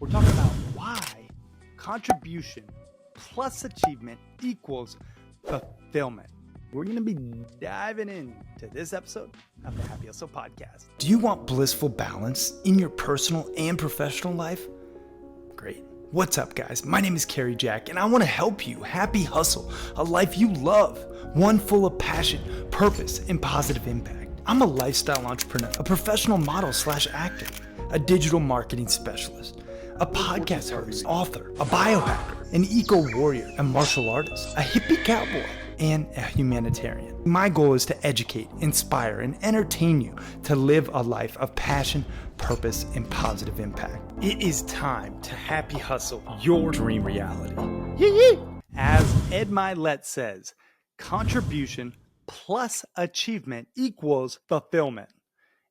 We're talking about why contribution plus achievement equals fulfillment. We're going to be diving into this episode of the Happy Hustle Podcast. Do you want blissful balance in your personal and professional life? Great. What's up, guys? My name is Cary Jack, and I want to help you happy hustle a life you love, one full of passion, purpose, and positive impact. I'm a lifestyle entrepreneur, a professional model/actor, a digital marketing specialist, a podcast host, author, a biohacker, an eco-warrior, a martial artist, a hippie cowboy, and a humanitarian. My goal is to educate, inspire, and entertain you to live a life of passion, purpose, and positive impact. It is time to happy hustle your dream reality. As Ed Mylett says, contribution plus achievement equals fulfillment.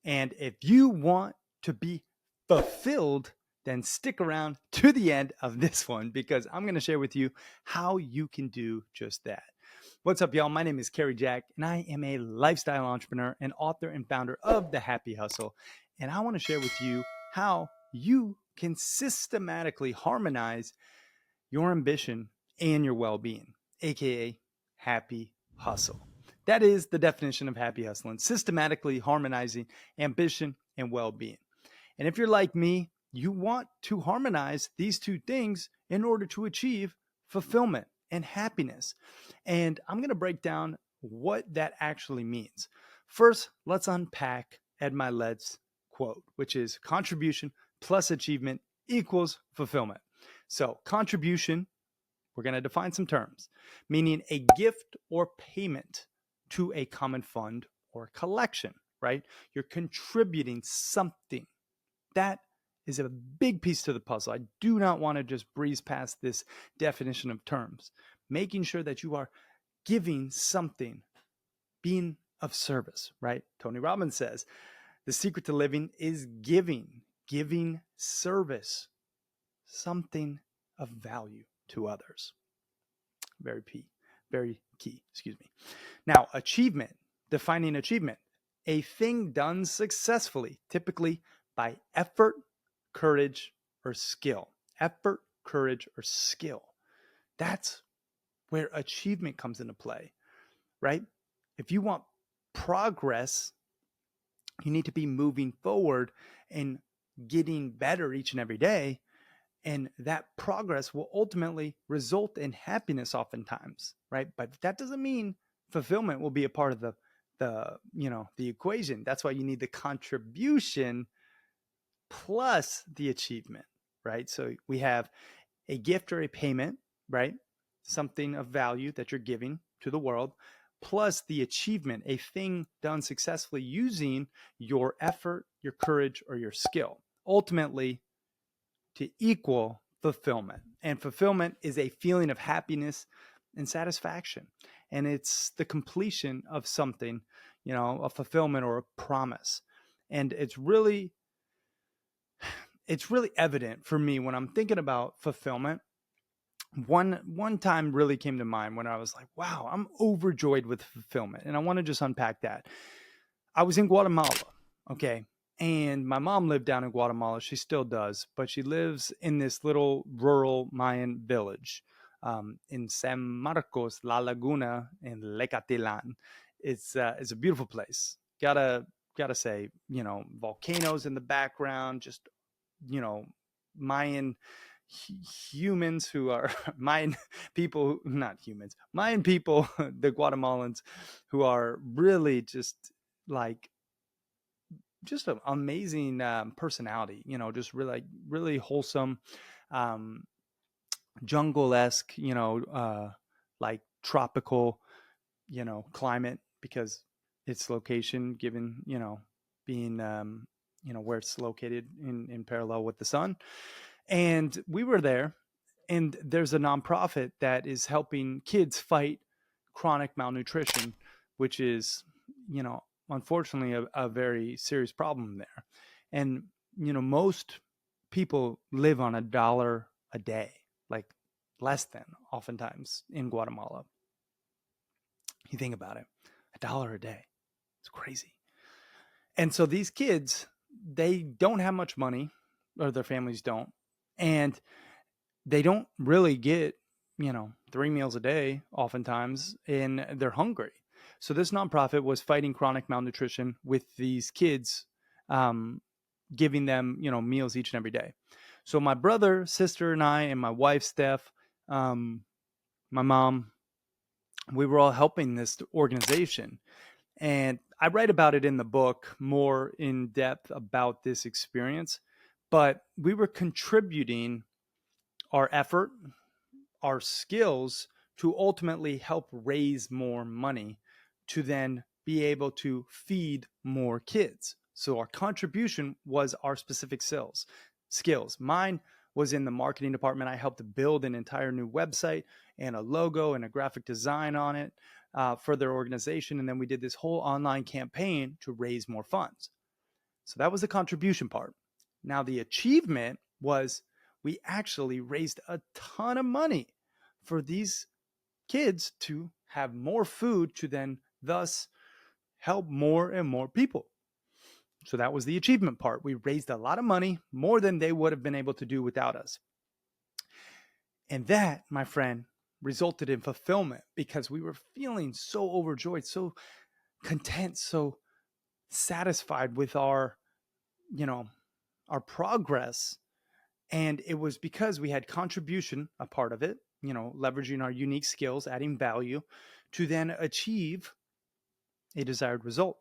And if you want to be fulfilled, then stick around to the end of this one because I'm going to share with you how you can do just that. What's up, y'all? My name is Cary Jack, and I am a lifestyle entrepreneur and author and founder of The Happy Hustle. And I want to share with you how you can systematically harmonize your ambition and your well-being, aka happy hustle. That is the definition of happy hustling, systematically harmonizing ambition and well-being. And if you're like me, you want to harmonize these two things in order to achieve fulfillment and happiness. And I'm going to break down what that actually means. First, let's unpack Ed Mylett's quote, which is contribution plus achievement equals fulfillment. So contribution, we're going to define some terms, meaning a gift or payment to a common fund or collection, right? You're contributing something. That is a big piece to the puzzle. I do not want to just breeze past this definition of terms. Making sure that you are giving something, being of service, right? Tony Robbins says, the secret to living is giving service, something of value to others. Very key, excuse me. Now, achievement, defining achievement, a thing done successfully, typically by effort, courage, or skill. Effort, courage, or skill. That's where achievement comes into play, right? If you want progress, you need to be moving forward and getting better each and every day. And that progress will ultimately result in happiness oftentimes, right? But that doesn't mean fulfillment will be a part of the equation. That's why you need the contribution plus the achievement, right? So we have a gift or a payment, right? Something of value that you're giving to the world, plus the achievement, a thing done successfully using your effort, your courage, or your skill, ultimately to equal fulfillment. And fulfillment is a feeling of happiness and satisfaction. And it's the completion of something, a fulfillment or a promise. And it's really evident for me when I'm thinking about fulfillment. One time really came to mind when I was like, wow, I'm overjoyed with fulfillment. And I want to just unpack that. I was in Guatemala, okay? And my mom lived down in Guatemala. She still does, but she lives in this little rural Mayan village in San Marcos, La Laguna, in Lecatilan. It's a beautiful place. Gotta say, volcanoes in the background, just Mayan humans who are Mayan people, not humans, Mayan people, the Guatemalans, who are really just an amazing personality, just really wholesome, jungle-esque, like tropical, climate because its location given, being, where it's located in parallel with the sun. And we were there, and there's a nonprofit that is helping kids fight chronic malnutrition, which is, unfortunately a very serious problem there. And, most people live on $1 a day, like less than oftentimes in Guatemala. You think about it, $1 a day. It's crazy. And so these kids, they don't have much money, or their families don't. And they don't really get, 3 meals a day oftentimes, and they're hungry. So this nonprofit was fighting chronic malnutrition with these kids, giving them, meals each and every day. So my brother, sister, and I, and my wife, Steph, my mom, we were all helping this organization. And I write about it in the book more in depth about this experience, but we were contributing our effort, our skills to ultimately help raise more money to then be able to feed more kids. So our contribution was our specific skills. Mine was in the marketing department. I helped build an entire new website and a logo and a graphic design on it for their organization. And then we did this whole online campaign to raise more funds. So that was the contribution part. Now the achievement was we actually raised a ton of money for these kids to have more food to then thus help more and more people. So that was the achievement part. We raised a lot of money, more than they would have been able to do without us. And that, my friend, resulted in fulfillment because we were feeling so overjoyed, so content, so satisfied with our progress. And it was because we had contribution, a part of it, leveraging our unique skills, adding value to then achieve a desired result.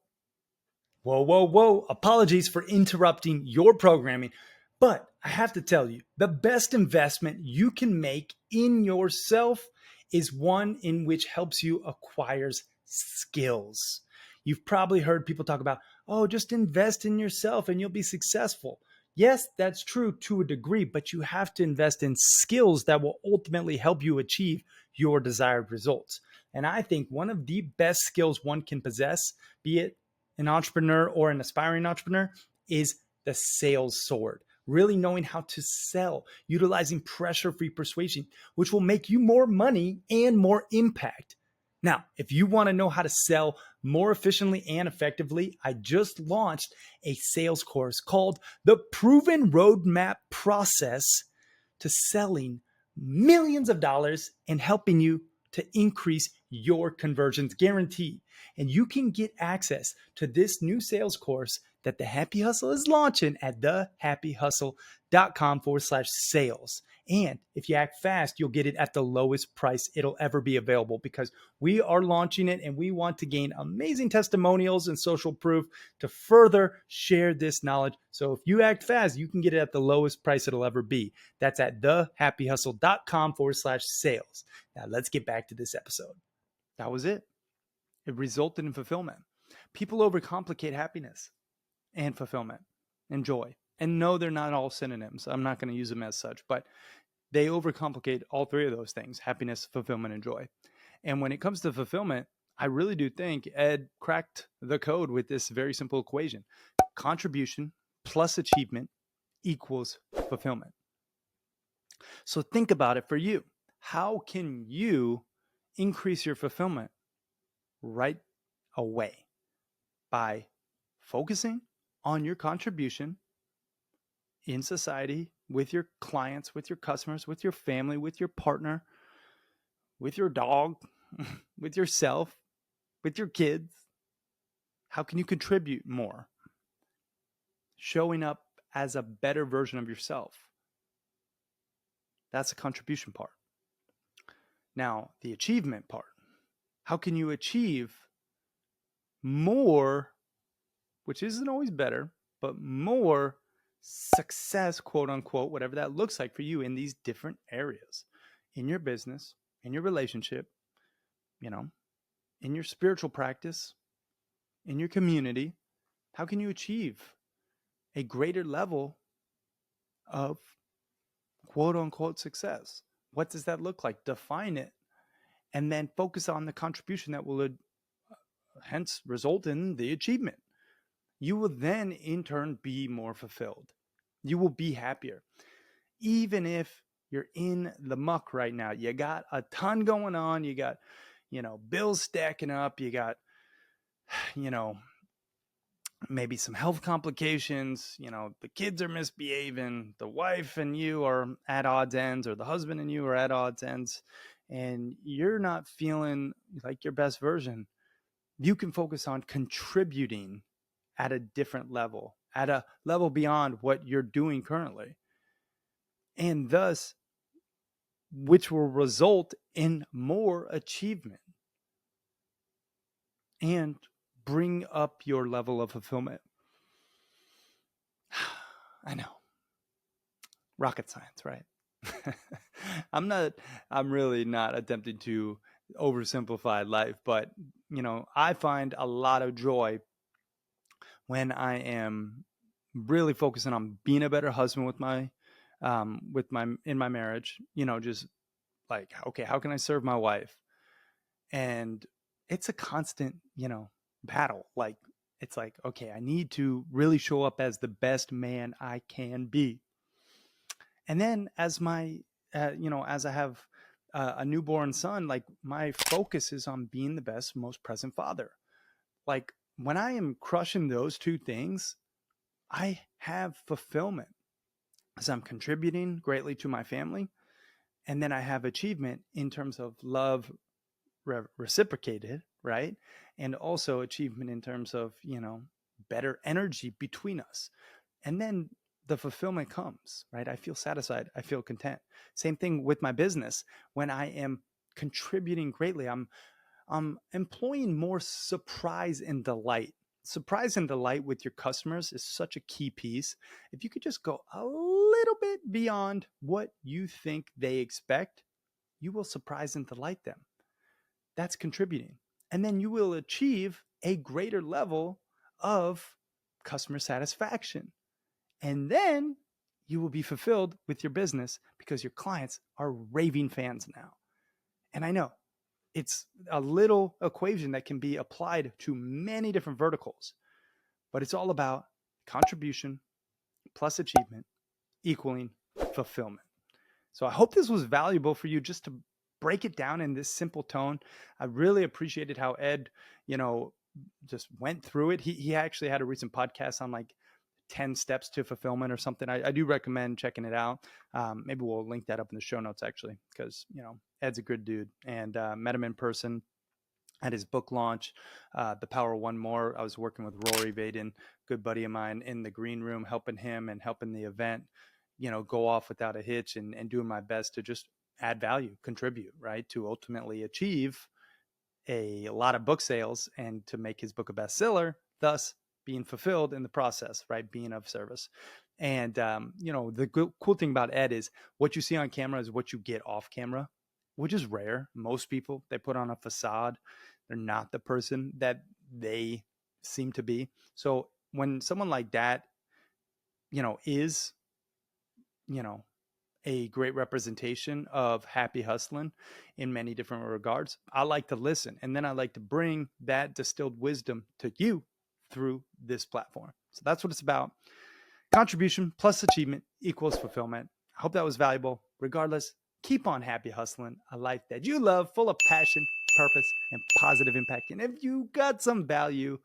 Whoa, whoa, whoa. Apologies for interrupting your programming, but I have to tell you, the best investment you can make in yourself is one in which helps you acquire skills. You've probably heard people talk about, oh, just invest in yourself and you'll be successful. Yes, that's true to a degree, but you have to invest in skills that will ultimately help you achieve your desired results. And I think one of the best skills one can possess, be it an entrepreneur or an aspiring entrepreneur, is the sales sword. Really knowing how to sell, utilizing pressure-free persuasion, which will make you more money and more impact. Now, if you want to know how to sell more efficiently and effectively, I just launched a sales course called The Proven Roadmap Process to Selling Millions of Dollars and helping you to increase your conversions guaranteed. And you can get access to this new sales course that The Happy Hustle is launching at thehappyhustle.com/sales. And if you act fast, you'll get it at the lowest price it'll ever be available because we are launching it and we want to gain amazing testimonials and social proof to further share this knowledge. So if you act fast, you can get it at the lowest price it'll ever be. That's at thehappyhustle.com/sales. Now let's get back to this episode. That was it. It resulted in fulfillment. People overcomplicate happiness and fulfillment and joy. And no, they're not all synonyms. I'm not going to use them as such, but they overcomplicate all three of those things: happiness, fulfillment, and joy. And when it comes to fulfillment, I really do think Ed cracked the code with this very simple equation: contribution plus achievement equals fulfillment. So think about it for you. How can you increase your fulfillment right away? By focusing on your contribution in society, with your clients, with your customers, with your family, with your partner, with your dog, with yourself, with your kids. How can you contribute more? Showing up as a better version of yourself. That's the contribution part. Now, the achievement part. How can you achieve more, which isn't always better, but more success, quote unquote, whatever that looks like for you in these different areas, in your business, in your relationship, in your spiritual practice, in your community? How can you achieve a greater level of quote unquote success? What does that look like? Define it, and then focus on the contribution that will hence result in the achievement. You will then in turn be more fulfilled. You will be happier. Even if you're in the muck right now, you got a ton going on, you got, bills stacking up, you got, maybe some health complications, the kids are misbehaving, the wife and you are at odds ends, or the husband and you are at odds ends, and you're not feeling like your best version, you can focus on contributing at a different level, at a level beyond what you're doing currently. And thus, which will result in more achievement and bring up your level of fulfillment. I know. Rocket science, right? I'm really not attempting to oversimplify life, but I find a lot of joy when I am really focusing on being a better husband with my in my marriage, just like, okay, how can I serve my wife? And it's a constant, battle. Like, it's like, okay, I need to really show up as the best man I can be. And then as as I have a newborn son, like, my focus is on being the best, most present father. Like, when I am crushing those two things, I have fulfillment as I'm contributing greatly to my family. And then I have achievement in terms of love reciprocated, right? And also achievement in terms of, better energy between us. And then the fulfillment comes, right? I feel satisfied. I feel content. Same thing with my business. When I am contributing greatly, I'm employing more surprise and delight. Surprise and delight with your customers is such a key piece. If you could just go a little bit beyond what you think they expect, you will surprise and delight them. That's contributing. And then you will achieve a greater level of customer satisfaction. And then you will be fulfilled with your business because your clients are raving fans now. And I know it's a little equation that can be applied to many different verticals, but it's all about contribution plus achievement equaling fulfillment. So I hope this was valuable for you, just to break it down in this simple tone. I really appreciated how Ed, just went through it. He actually had a recent podcast on like 10 steps to fulfillment or something. I do recommend checking it out. Maybe we'll link that up in the show notes, actually, because, Ed's a good dude, and met him in person at his book launch, The Power of One More. I was working with Rory Vaden, good buddy of mine, in the green room, helping him and helping the event, go off without a hitch, and doing my best to just add value, contribute, right, to ultimately achieve a lot of book sales and to make his book a bestseller, thus being fulfilled in the process, right, being of service. And, the cool thing about Ed is what you see on camera is what you get off camera, which is rare. Most people, they put on a facade. They're not the person that they seem to be. So when someone like that, is, a great representation of happy hustling in many different regards, I like to listen. And then I like to bring that distilled wisdom to you through this platform. So that's what it's about. Contribution plus achievement equals fulfillment. I hope that was valuable. Regardless, keep on happy hustling a life that you love, full of passion, purpose, and positive impact. And if you got some value,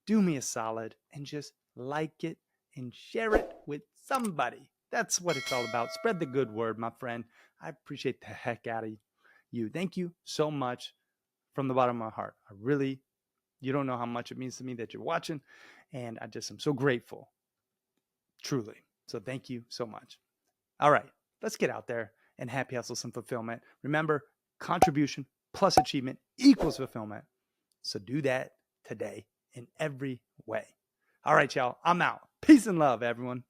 do me a solid and just like it and share it with somebody. That's what it's all about. Spread the good word, my friend. I appreciate the heck out of you. Thank you so much from the bottom of my heart. You don't know how much it means to me that you're watching. And I just am so grateful, truly. So thank you so much. All right, let's get out there and happy hustle some fulfillment. Remember, contribution plus achievement equals fulfillment. So do that today in every way. All right, y'all, I'm out. Peace and love, everyone.